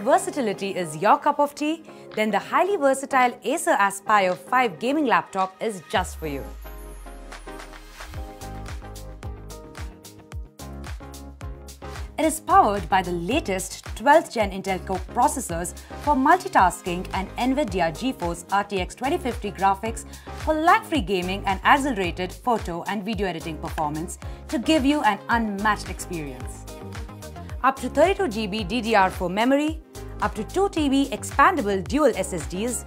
versatility is your cup of tea, then the highly versatile Acer Aspire 5 gaming laptop is just for you. It is powered by the latest 12th Gen Intel Core processors for multitasking and NVIDIA GeForce RTX 2050 graphics for lag-free gaming and accelerated photo and video editing performance to give you an unmatched experience. Up to 32 GB DDR4 memory, up to 2 TB expandable dual SSDs,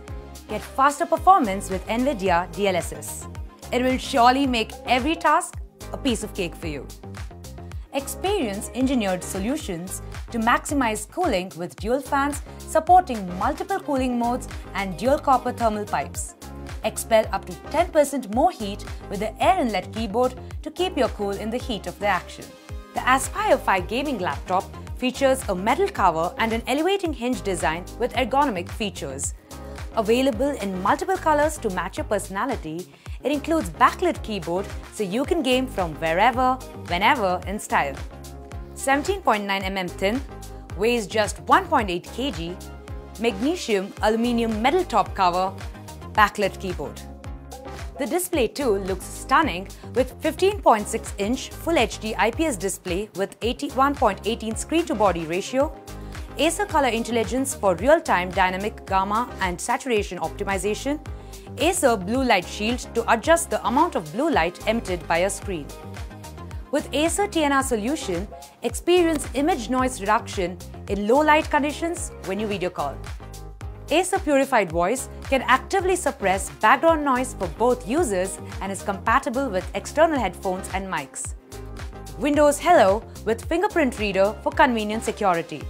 get faster performance with NVIDIA DLSS. It will surely make every task a piece of cake for you. Experience engineered solutions to maximize cooling with dual fans supporting multiple cooling modes and dual copper thermal pipes. Expel up to 10% more heat with the air inlet keyboard to keep you cool in the heat of the action. The Aspire 5 gaming laptop features a metal cover and an elevating hinge design with ergonomic features. Available in multiple colors to match your personality, it includes backlit keyboard so you can game from wherever, whenever in style. 17.9 mm thin, weighs just 1.8 kg, magnesium aluminium metal top cover, backlit keyboard. The display too looks stunning with 15.6-inch Full HD IPS display with 81.18 screen-to-body ratio, Acer Color Intelligence for real-time dynamic gamma and saturation optimization, Acer Blue Light Shield to adjust the amount of blue light emitted by your screen. With Acer TNR solution, experience image noise reduction in low light conditions when you video call. Acer Purified Voice can actively suppress background noise for both users and is compatible with external headphones and mics. Windows Hello with fingerprint reader for convenient security.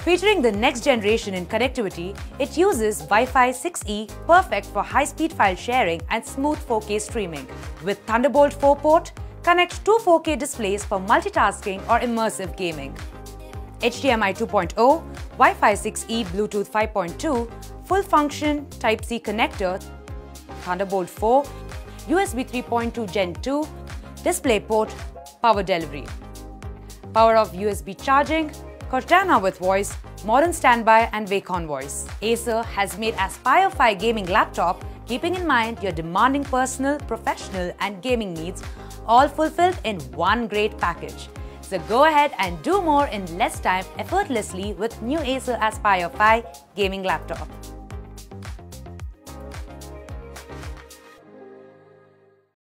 Featuring the next generation in connectivity, it uses Wi-Fi 6E, perfect for high-speed file sharing and smooth 4K streaming. With Thunderbolt 4 port, connect two 4K displays for multitasking or immersive gaming. HDMI 2.0, Wi-Fi 6E, Bluetooth 5.2, full function Type-C connector, Thunderbolt 4, USB 3.2 Gen 2, DisplayPort, power delivery. Power of USB charging, Cortana with voice, modern standby and wake-on voice. Acer has made Aspire 5 gaming laptop keeping in mind your demanding personal, professional and gaming needs, all fulfilled in one great package. So go ahead and do more in less time effortlessly with new Acer Aspire 5 gaming laptop.